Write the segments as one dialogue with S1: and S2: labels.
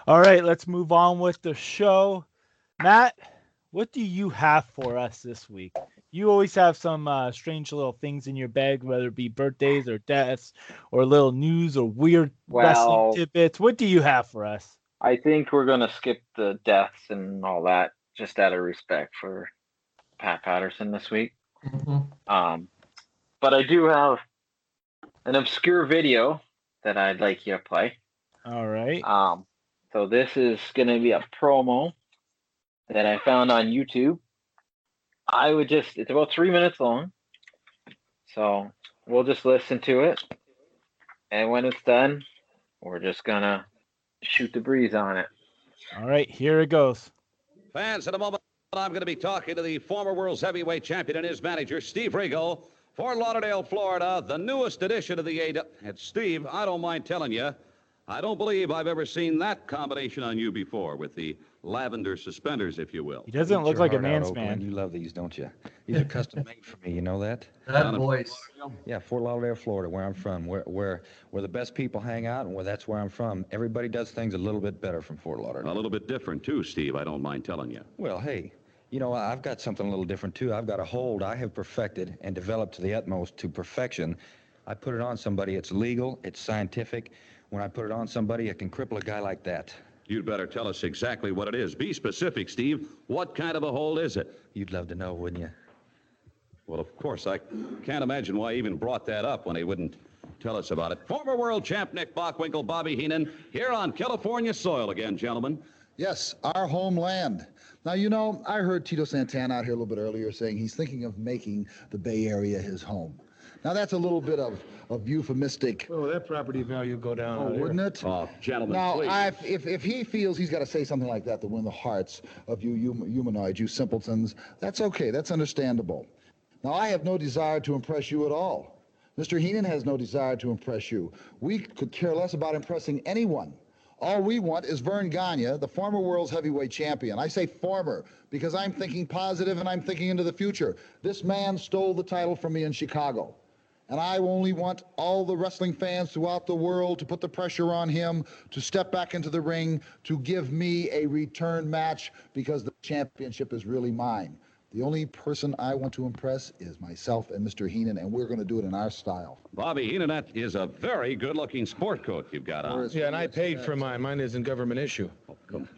S1: All right, let's move on with the show. Matt, what do you have for us this week? You always have some strange little things in your bag, whether it be birthdays or deaths or little news or weird wrestling
S2: Well,
S1: tidbits. What do you have for us?
S2: I think we're gonna skip the deaths and all that just out of respect for Pat Patterson this week.
S3: Mhm.
S2: Um, but I do have an obscure video that I'd like you to play.
S1: All right.
S2: So this is gonna be a promo that I found on YouTube. It's about 3 minutes long. So we'll just listen to it. And when it's done, we're just gonna shoot the breeze on it.
S1: All right, here it goes.
S4: Fans, in a moment, I'm going to be talking to the former world's heavyweight champion and his manager, Steve Regal, Fort Lauderdale, Florida, the newest addition to the AW. And Steve, I don't mind telling you, I don't believe I've ever seen that combination on you before with the lavender suspenders, if you will.
S1: He doesn't look like a man's man.
S5: You love these, don't you? These are custom made for me. You know that?
S3: That voice.
S5: Yeah, Fort Lauderdale, Florida, where I'm from, where the best people hang out, and that's where I'm from. Everybody does things a little bit better from Fort Lauderdale.
S4: A little bit different, too, Steve, I don't mind telling you.
S5: Well, hey, you know, I've got something a little different, too. I've got a hold I have perfected and developed to the utmost to perfection. I put it on somebody. It's legal. It's scientific. When I put it on somebody, it can cripple a guy like that.
S4: You'd better tell us exactly what it is. Be specific, Steve. What kind of a hold is it?
S5: You'd love to know, wouldn't you?
S4: Well, of course, I can't imagine why he even brought that up when he wouldn't tell us about it. Former world champ Nick Bockwinkle, Bobby Heenan, here on California soil again, gentlemen.
S6: Yes, our homeland. Now, you know, I heard Tito Santana out here a little bit earlier saying he's thinking of making the Bay Area his home. Now, that's a little bit of euphemistic.
S7: Oh, that property value go down.
S6: Oh, wouldn't it?
S4: Oh, gentlemen,
S6: Now,
S4: please.
S6: if he feels he's got to say something like that to win the hearts of you humanoids, you simpletons, that's okay. That's understandable. Now, I have no desire to impress you at all. Mr. Heenan has no desire to impress you. We could care less about impressing anyone. All we want is Vern Gagne, the former world's heavyweight champion. I say former because I'm thinking positive and I'm thinking into the future. This man stole the title from me in Chicago. And I only want all the wrestling fans throughout the world to put the pressure on him to step back into the ring, to give me a return match because the championship is really mine. The only person I want to impress is myself and Mr. Heenan, and we're going to do it in our style.
S4: Bobby Heenan, that is a very good-looking sport coat you've got on.
S7: Yeah, and I paid for mine. Mine isn't government issue.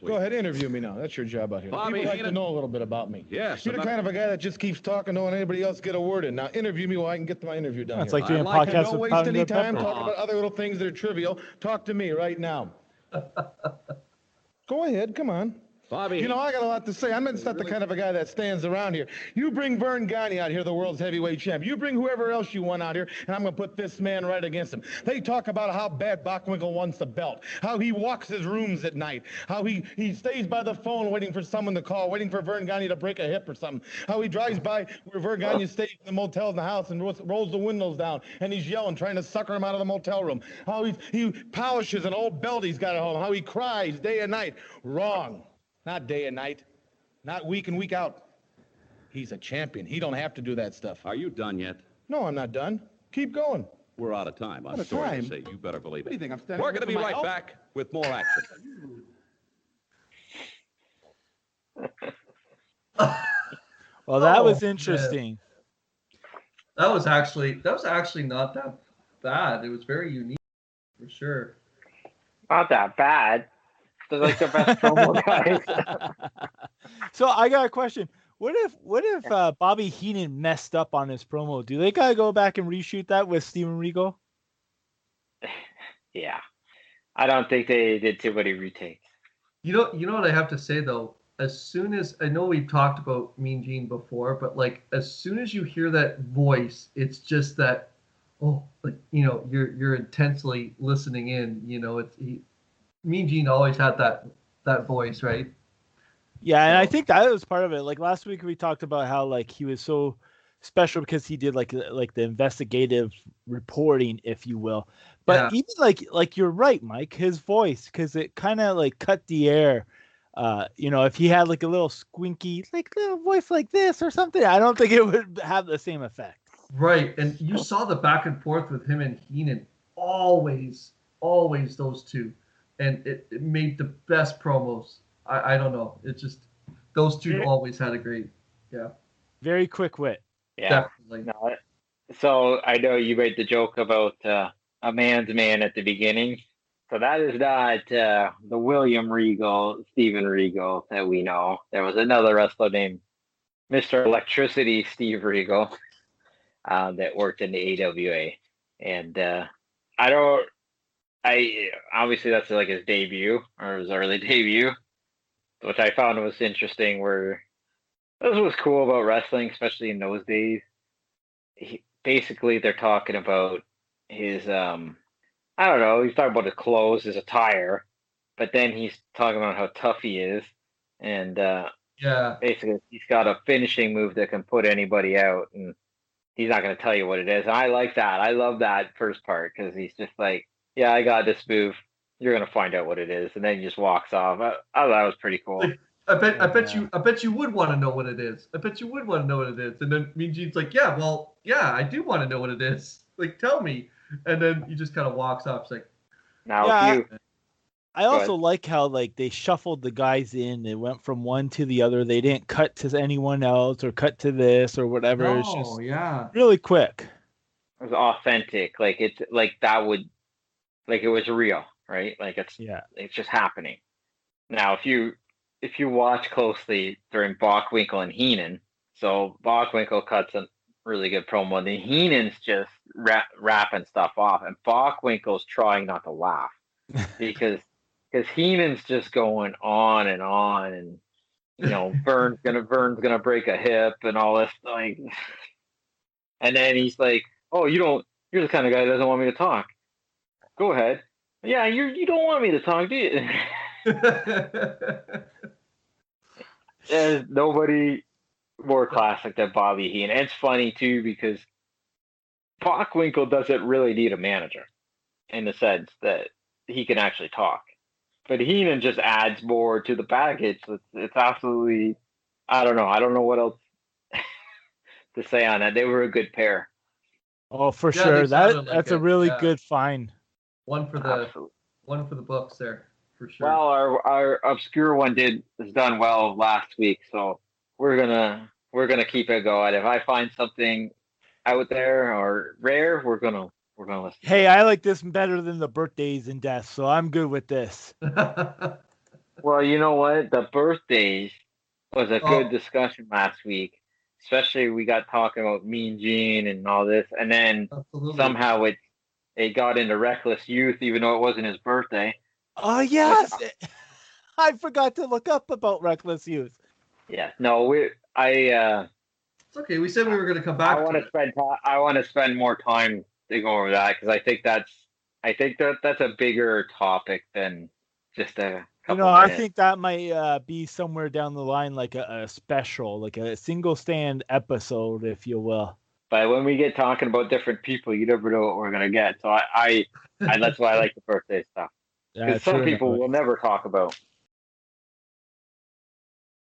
S7: Go ahead, interview me now. That's your job out here.
S4: Bobby
S7: People like to
S4: Heenan.
S7: know a little bit about me.
S4: Yes.
S7: You're the kind of a guy that just keeps talking, don't let anybody else get a word in. Now, interview me while I can get my interview done.
S1: It's
S7: here.
S1: like doing a
S4: like it.
S1: podcast
S7: Don't
S1: with
S7: waste
S1: Powder
S7: any
S1: and
S7: time
S1: Pepper.
S7: talking about other little things that are trivial. Talk to me right now. Go ahead, come on.
S4: Bobby,
S7: You know, I got a lot to say. I'm not the kind of a guy that stands around here. You bring Vern Gagne out here, the world's heavyweight champ. You bring whoever else you want out here, and I'm going to put this man right against him. They talk about how bad Bockwinkle wants the belt, how he walks his rooms at night, how he stays by the phone waiting for someone to call, waiting for Vern Gagne to break a hip or something, how he drives by where Vern Gagne stays in the motels in the house and rolls the windows down, and he's yelling, trying to sucker him out of the motel room, how he polishes an old belt he's got at home, how he cries day and night. Wrong. Not day and night, not week in, week out. He's a champion. He don't have to do that stuff.
S4: are you done yet?
S7: No, I'm not done. Keep going.
S4: We're out of time. I'm
S7: Out of
S4: sorry
S7: time?
S4: to say. You better believe it.
S7: What do you think, I'm standing
S4: We're
S7: up
S4: going to be
S7: for my
S4: right
S7: health?
S4: back with more action.
S1: Well, that was
S3: Oh,
S1: interesting.
S3: That was actually not that bad. It was very unique, for sure.
S2: Not that bad. They're like the best promo guys.
S1: So I got a question. What if Bobby Heenan messed up on this promo? Do they gotta go back and reshoot that with Steven Regal?
S2: Yeah. I don't think they did too many retakes.
S3: You know what I have to say though. As soon as I know we've talked about Mean Gene before, but like as soon as you hear that voice, it's just that, you're intensely listening in. You know, Mean Gene always had that voice, right?
S1: Yeah, and I think that was part of it. Like last week we talked about how like he was so special because he did like the investigative reporting, if you will. But
S3: Yeah.
S1: even like you're right, Mike, his voice, because it kind of like cut the air. If he had like a little squinky, like little voice like this or something, I don't think it would have the same effect.
S3: Right, and you saw the back and forth with him and Heenan. Always those two. and it made the best promos. I don't know. It's just those two always had a great, yeah.
S1: Very quick wit.
S2: Yeah.
S3: Definitely.
S2: No, so I know you made the joke about a man's man at the beginning. So that is not the William Regal, Steven Regal that we know. There was another wrestler named Mr. Electricity Steve Regal that worked in the AWA. And I obviously that's like his debut or his early debut, which I found was interesting. Where this was cool about wrestling, especially in those days. Basically, they're talking about his I don't know. He's talking about his clothes, his attire, but then he's talking about how tough he is, and
S3: Yeah.
S2: basically he's got a finishing move that can put anybody out, and he's not going to tell you what it is. I like that. I love that first part because he's just like, yeah, I got this move. You're going to find out what it is, and then he just walks off. I thought that was pretty cool.
S3: I bet you would want to know what it is. I bet you would want to know what it is. And then Mean Gene's like, yeah, I do want to know what it is. Like, tell me. And then he just kind of walks off. It's like,
S2: now
S1: yeah, I also like how like they shuffled the guys in. They went from one to the other. They didn't cut to anyone else or cut to this or whatever. It's just really quick.
S2: It was authentic. Like it's like that would, like it was real, right? Like it's just happening. Now, if you watch closely during Bockwinkle and Heenan, so Bockwinkle cuts a really good promo, and then Heenan's just rapping stuff off, and Bockwinkle's trying not to laugh because Heenan's just going on, and you know Vern's gonna break a hip and all this like, and then he's like, oh, you're the kind of guy that doesn't want me to talk. Go ahead. Yeah, you don't want me to talk, do you? There's nobody more classic than Bobby Heenan. And it's funny too because Bockwinkle doesn't really need a manager in the sense that he can actually talk, but Heenan just adds more to the package. It's absolutely, I don't know what else to say on that. They were a good pair.
S1: Oh, for sure. That's a really good find.
S3: One for the books there. For sure.
S2: Well, our obscure one is done well last week, so we're gonna keep it going. If I find something out there or rare, we're gonna listen.
S1: Hey, I like this better than the birthdays and deaths, so I'm good with this.
S2: Well, you know what? The birthdays was a good discussion last week. Especially we got talking about Mean Gene and all this, and then somehow it got into Reckless Youth, even though it wasn't his birthday.
S1: Oh, yes. I forgot to look up about Reckless Youth.
S2: Yeah. No, it's
S3: okay. We said we were going to come back.
S2: I want to spend more time to go over that because I think that's a bigger topic than just a couple minutes.
S1: I think that might be somewhere down the line, like a special, like a single stand episode, if you will.
S2: But when we get talking about different people, you never know what we're going to get. So I that's why I like the birthday stuff. Because some people will never talk about.